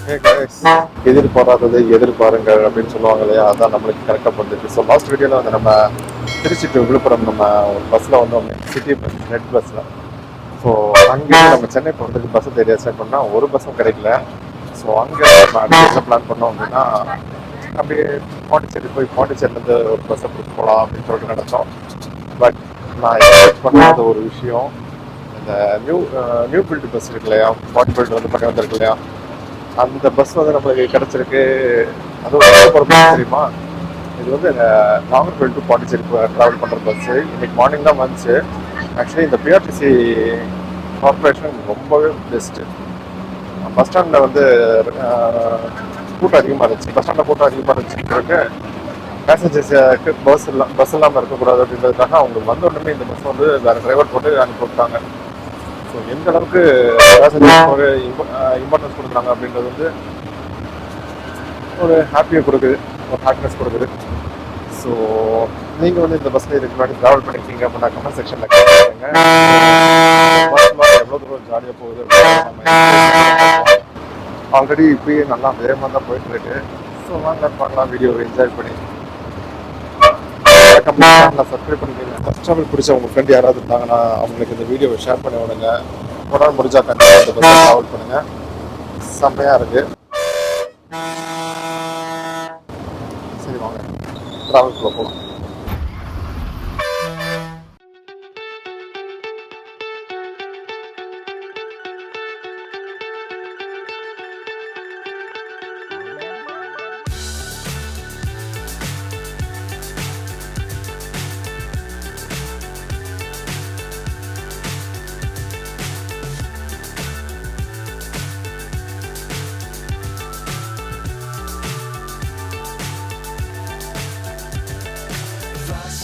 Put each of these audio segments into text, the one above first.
Hey guys, எதிர்பாராததை எதிர்பாருங்கள் அப்படின்னு சொல்லுவாங்க இல்லையா, அதான் நம்மளுக்கு கரெக்டாக பண்ணுது. ஸோ லாஸ்ட் வீடியோவில் வந்து நம்ம திருச்சி டு விழுப்புரம் நம்ம ஒரு பஸ்ஸில் வந்தோம், சிட்டி பஸ், ரெட் பஸ்ஸில். ஸோ அங்கேருந்து நம்ம சென்னை போகிறதுக்கு பஸ்ஸு தேடி ஸ்டார்ட் பண்ணால் ஒரு பஸ்ஸும் கிடைக்கல. ஸோ அங்கே நம்ம அடுத்து என்ன பிளான் பண்ணோம் அப்படின்னா, அப்படியே பாண்டிச்சேரி போய் பாண்டிச்சேரிலேருந்து ஒரு பஸ்ஸை பிடிச்சி போகலாம் அப்படின்னு சொல்லிட்டு நினச்சோம். பட் நான் எக்ஸ்பெக்ட் பண்ணாத ஒரு விஷயம், இந்த நியூ பில்டு பஸ் இருக்கு இல்லையா, பாடி பில்டு வந்து பண்ணி வந்திருக்கு இல்லையா, அந்த பஸ் வந்து நம்மளுக்கு கிடச்சிருக்கு. அதுவும் ஒரு பஸ் தெரியுமா, இது வந்து நாகர்கோவில் டு பாண்டிச்சேரி ட்ராவல் பண்ணுற பஸ்ஸு. இன்னைக்கு மார்னிங் தான் வந்துச்சு. ஆக்சுவலி இந்த பிஆர்டிசி கார்பரேஷன் ரொம்பவே பெஸ்ட்டு. பஸ் ஸ்டாண்டில் வந்து கூட்டம் அதிகமாக இருந்துச்சு. பஸ் ஸ்டாண்டில் கூட்டம் அதிகமாக இருந்துச்சுன்னு பேசஞ்சர்ஸுக்கு பஸ் இல்லாமல் இருக்கக்கூடாது அப்படின்றதுக்காக அவங்களுக்கு வந்த உடனே இந்த பஸ் வந்து வேறு டிரைவர் போட்டு அனுப்பி விட்டாங்க. ஸோ எந்த அளவுக்கு பேசஞ்சர்ஸ் ஒரு இம்பார்ட்டன்ஸ் கொடுக்குறாங்க அப்படின்றது வந்து ஒரு ஹாப்பியை கொடுக்குது, ஒரு ஹாப்பினஸ் கொடுக்குது. ஸோ நீங்கள் வந்து இந்த பஸ்ஸில் இதுக்கு முன்னாடி ட்ராவல் பண்ணியிருக்கீங்க அப்படின்னா கமெண்ட் செக்ஷனில் கேட்குறீங்க. பஸ் எவ்வளோ தூரம் ஜாலியாக போகுது அப்படின்னு ஆல்ரெடி இப்பயே நல்லா வேகமாக தான் போயிட்டுருக்கு. ஸோ வாங்க பார்க்கலாம், வீடியோவை என்ஜாய் பண்ணி சப்ஸ்கிரைப் பண்ணிக்கோங்க. ஃபஸ்ட் ட்ராவல் பிடிச்ச உங்கள் ஃப்ரெண்ட் யாராவது இருந்தாங்கன்னா அவங்களுக்கு இந்த வீடியோவை ஷேர் பண்ணி விடுங்க. உடனே முடிஞ்சா கண்டிப்பாக இந்த பஸ்ஸில் ட்ராவல் பண்ணுங்கள், செம்மையாக இருக்குது. சரி வாங்க ட்ராவல்குள்ளே போகலாம்.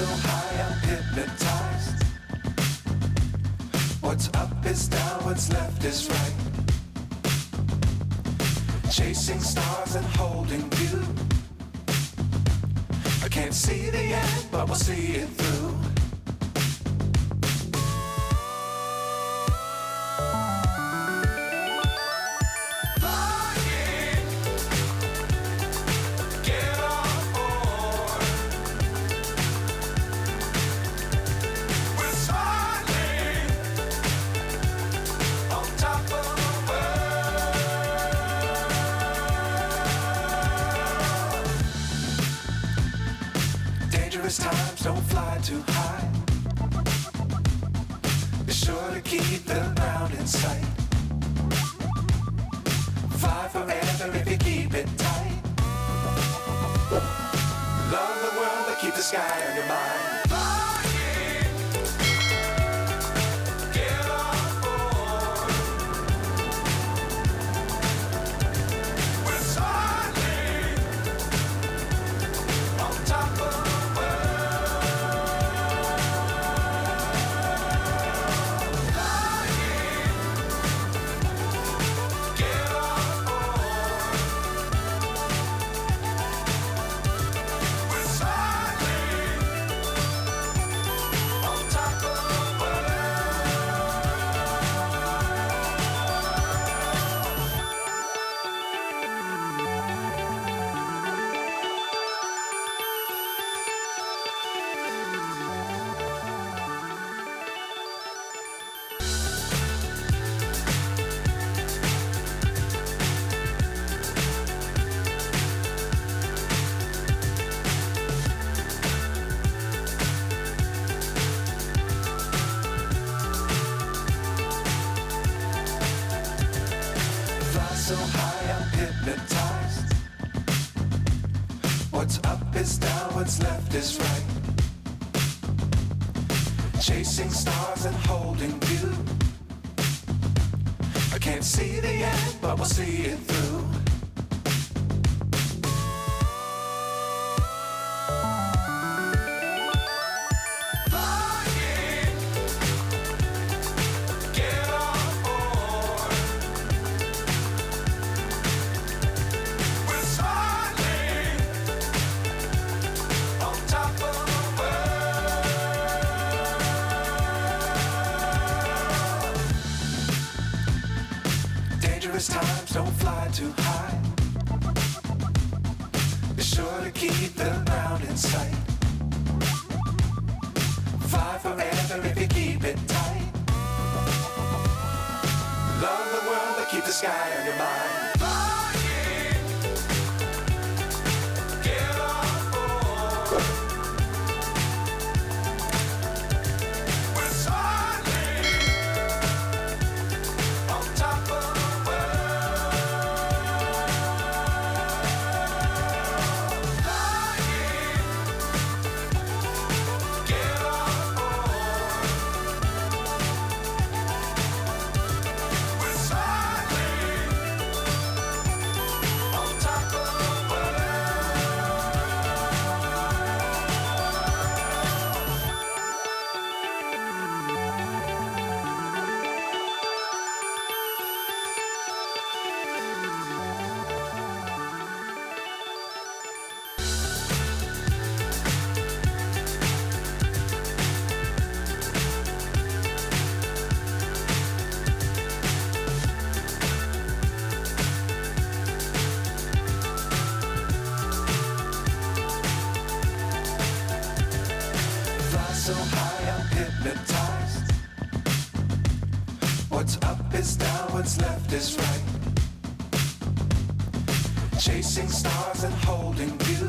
So high, I'm hypnotized. What's up is down, what's left is right. Chasing stars and holding you. I can't see the end, but we'll see it through. Dangerous times, don't fly too high. Be sure to keep the ground in sight. Fly forever if you keep it tight. Love the world, but keep the sky on your mind. So high, I'm hypnotized. What's up is down, what's left is right. Chasing stars and holding you. I can't see the end, but we'll see it through. Dangerous times, don't fly too high. sight. Fly forever if you keep it tight. Love the world but keep the sky on your mind. Flying, get on board. We're soaring on top of the world. Flying, get on board. We're soaring on top of the world. Fly so high, I'm hypnotized. What's up is down, what's left is right. Chasing stars and holding you.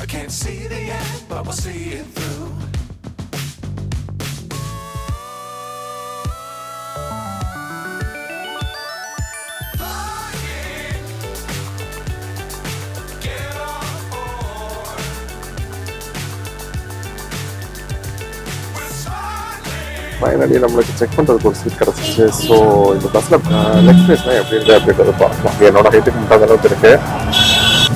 I can't see the end, but we'll see it through. Flying, get on board. We're soaring. Finally நம்மளுக்கு check பண்ணுறதுக்கு ஒரு seat கிடச்சிச்சு. So இந்த பஸ்ஸில் leg ஸ்பேஸ்லாம் எப்படி இருக்குது அப்படின்றத பார்க்கலாம். என்னோட ஹைட்டுக்கு முட்டாத அளவுக்கு இருக்குது.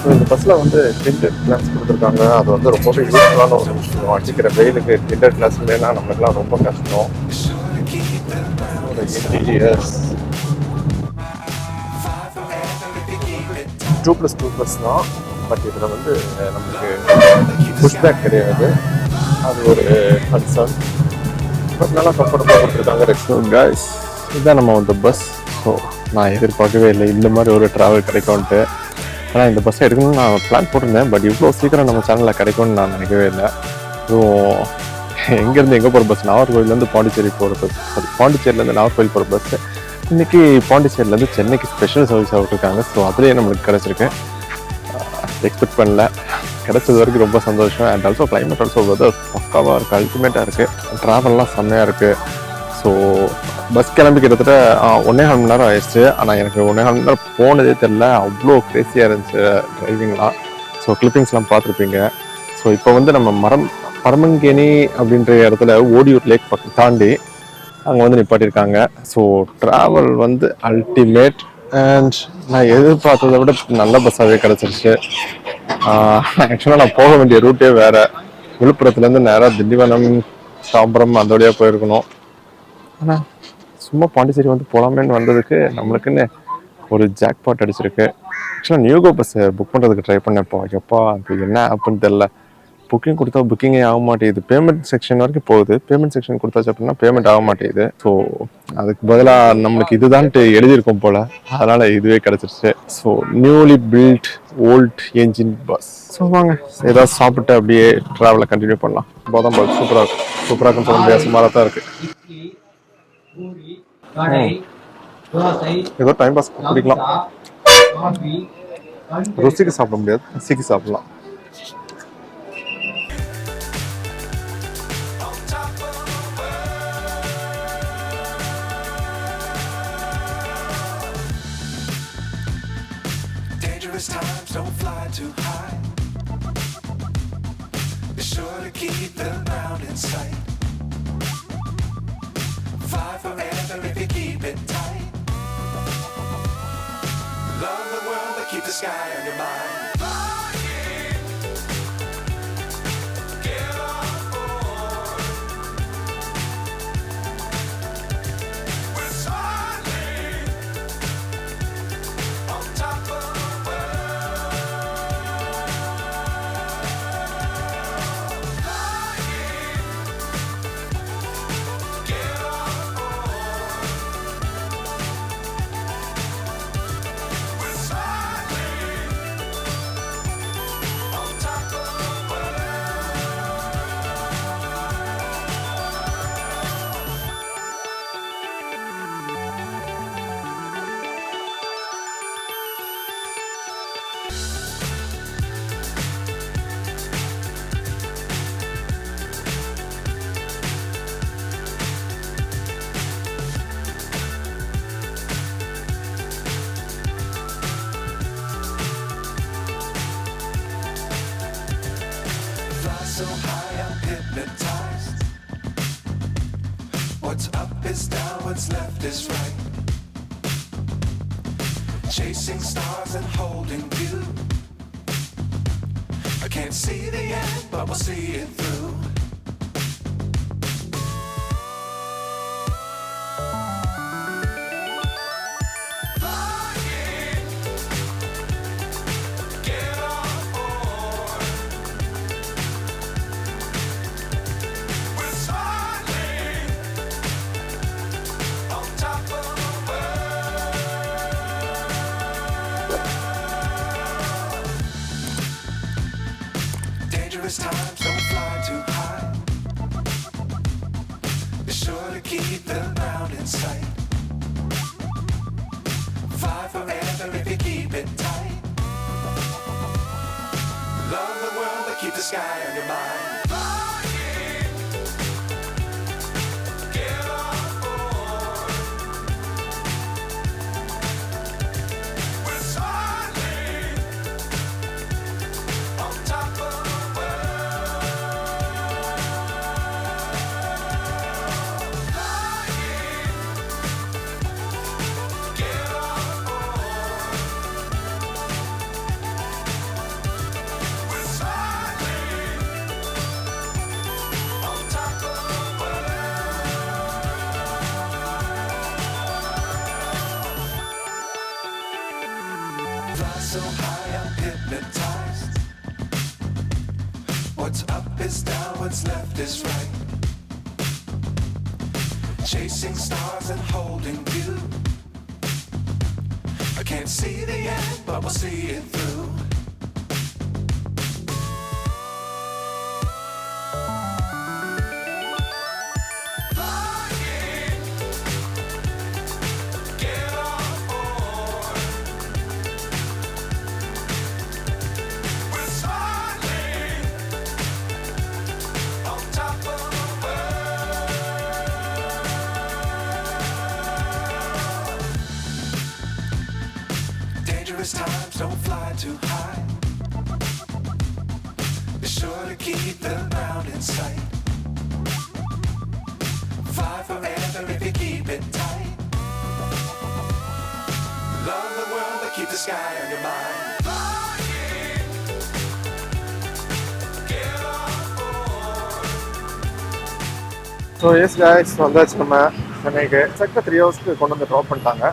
ஸோ இந்த பஸ்ஸில் வந்து டிண்டட் கிளாஸ் கொடுத்துருக்காங்க. அது வந்து ரொம்பவே யூஸ்ஃபுல்லான ஒரு விஷயம். அடிக்கிற வெயிலுக்கு டிண்டட் கிளாஸ் இல்லைன்னா நம்மளுக்குலாம் ரொம்ப கஷ்டம். Be sure to keep it round. Interiors Fly forever if you keep it tight. 2+2+ தான். பட் இதில் வந்து நமக்கு புஷ் பேக் கிடையாது. அது ஒரு கன்சர்ன். பட் நல்லா கம்ஃபர்டபுளாக கொடுத்துருக்காங்க. ரெஸ்டாரண்ட் கைஸ், இதுதான் நம்ம வந்து பஸ். ஸோ நான் எதிர்பார்க்கவே இல்லை இந்த மாதிரி ஒரு ட்ராவல் கிடைக்கும்ன்ட்டு. ஆனால் இந்த பஸ்ஸை எடுக்கணும்னு நான் பிளான் போட்டிருந்தேன். பட் இவ்வளோ சீக்கிரம் நம்ம சேனலில் கிடைக்கும்னு நான் நினைக்கவே இல்லை. இதுவும் எங்கேருந்து எங்கே போகிற பஸ், நாகர்கோவிலேருந்து பாண்டிச்சேரி போகிற பஸ், சாரி பாண்டிச்சேரியிலேருந்து நாகர்கோவில் போகிற பஸ்ஸு இன்றைக்கி பாண்டிச்சேரியிலேருந்து சென்னைக்கு ஸ்பெஷல் சர்வீஸ் விட்டுருக்காங்க. ஸோ அதுலேயே நம்மளுக்கு கிடச்சிருக்கு. எக்ஸ்பெக்ட் பண்ணல, கிடச்சது வரைக்கும் ரொம்ப சந்தோஷம். And also climate also weather பக்காவாக இருக்குது, அல்டிமேட்டாக இருக்குது, ட்ராவல்லாம் செம்மையாக இருக்குது. ஸோ பஸ் கிளம்பி கிட்டத்தட்ட 1.5 மணி நேரம் ஆயிடுச்சு. ஆனால் எனக்கு 1.5 மணி நேரம் போனதே தெரில, அவ்வளோ க்ரேஸியாக இருந்துச்சு ட்ரைவிங்லாம். ஸோ கிளிப்பிங்ஸ்லாம் பார்த்துருப்பீங்க. ஸோ இப்போ வந்து நம்ம பரமங்கேணி அப்படின்ற இடத்துல ஓடியூர் லேக் பக்கம் தாண்டி அங்கே வந்து நிப்பாட்டியிருக்காங்க. ஸோ ட்ராவல் வந்து அல்டிமேட். அண்ட் நான் எதிர்பார்த்ததை விட நல்ல பஸ்ஸாகவே கிடச்சிருச்சு. ஆக்சுவலாக நான் போக வேண்டிய ரூட்டே வேறு. விழுப்புரத்துலேருந்து நேராக திண்டிவனம், தாம்பரம் அந்த வழியாக போயிருக்கணும். ஆனால் சும்மா பாண்டிச்சேரி வந்து போகலாமேன்னு வந்ததுக்கு நம்மளுக்குன்னு ஒரு ஜாக்பாட் அடிச்சிருக்கு. ஆக்சுவலாக நியூகோ பஸ்ஸை புக் பண்ணுறதுக்கு ட்ரை பண்ணப்போ எப்பா அது என்ன ஆப்புன்னு தெரில. புக்கிங் கொடுத்தா புக்கிங்கே ஆக மாட்டேங்குது. பேமெண்ட் செக்ஷன் வரைக்கும் போகுது. பேமெண்ட் செக்ஷன் கொடுத்தாச்சு அப்படின்னா பேமெண்ட் ஆக மாட்டேங்குது. ஸோ அதுக்கு பதிலாக நம்மளுக்கு இதுதான்ட்டு எழுதியிருக்கோம் போல், அதனால் இதுவே கிடச்சிருச்சு. So newly built old engine bus. So வாங்க ஏதாவது சாப்பிட்டு அப்படியே ட்ராவலை கண்டினியூ பண்ணலாம். போதான் பஸ் சூப்பராக இருக்கும். சூப்பராக இருக்குன்னு சொல்ல முடியாது, சுமாராக தான் இருக்குது. ஏதோ டைம் பாஸ் குடிக்கலாம். ருசிக்கு சாப்பிட முடியாது, ருசிக்கு சாப்பிடலாம். On top of the world. Dangerous times, don't fly too high. Be sure to keep the ground in sight. Fly forever if you keep it tight. Love the world but keep the sky on your mind. Flying, get on board. We're soaring on top of the world. Flying, get on board. We're soaring so high, I'm hypnotized. What's up is down, what's left is right. Chasing stars and holding you. I can't see the end, but we'll see it through. Flying, get on board. We're smiling on top of the world. Dangerous times, don't fly too high. Be sure to keep the ground in sight. Fly forever if you keep it tight. Love the world, but keep the sky on your mind. Flying, get on board. We're smiling on top of the world. Flying, get on board. We're smiling on top of the world. Fly so high, I'm hypnotized. What's up is down, what's left is right. Chasing stars and holding you. I can't see the end, but we'll see it through. Flying, get on board. We're smiling on top of the world. Dangerous times, don't fly too high. Be sure to keep the ground in sight. Fly forever if you keep it tight. Love the world, but keep the sky on your mind. Flying, get on board. So yes guys வந்தாச்சு நம்ம சென்னைக்கு எக்ஸாக்டாக 3 ஹவர்ஸ்க்கு கொண்டு வந்து drop பண்ணிட்டாங்க.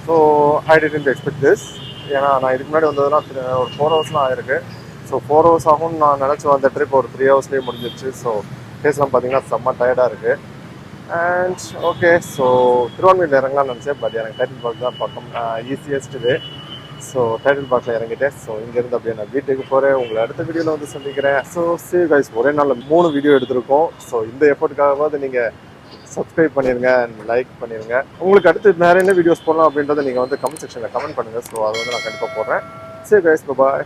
So I didn't expect this. ஏன்னா நான் இதுக்கு முன்னாடி வந்ததுலாம் ஒரு 4 ஹவர்ஸ்லாம் ஆயிருக்கு. ஸோ 4 ஹவர்ஸ் ஆகும்னு நான் நினச்சி வந்த ட்ரிப் ஒரு 3 ஹவர்ஸ்லேயே முடிஞ்சிருச்சு. ஸோ ஃபேஸ்லாம் பார்த்தீங்கன்னா செம்ம டயர்டாக இருக்குது. அண்ட் ஓகே, ஸோ திருவான்மையில் இறங்கலாம்னு நினச்சேன். பட் எனக்கு டைட்டில் பார்க் தான் பக்கம் ஈஸியஸ்ட் இது. ஸோ டைட்டில் பார்க்கில் இறங்கிட்டேன். ஸோ இங்கேருந்து அப்படியே நான் வீட்டுக்கு போகிறேன். உங்களை அடுத்த வீடியோவில் வந்து சந்திக்கிறேன். So see you guys. ஒரே நாளில் 3 வீடியோ எடுத்திருக்கோம். ஸோ இந்த எஃபர்ட்டுக்காகவாது நீங்கள் சப்ஸ்கிரைப் பண்ணிடுங்க அண்ட் லைக் பண்ணிடுங்க. உங்களுக்கு அடுத்து வேறு என்ன வீடியோஸ் போடலாம் அப்படின்றத நீங்கள் வந்து கமெண்ட் செக்ஷனில் கமெண்ட் பண்ணுங்கள். ஸோ அதை வந்து நான் கண்டிப்பாக போடுறேன். see you guys. Bye bye.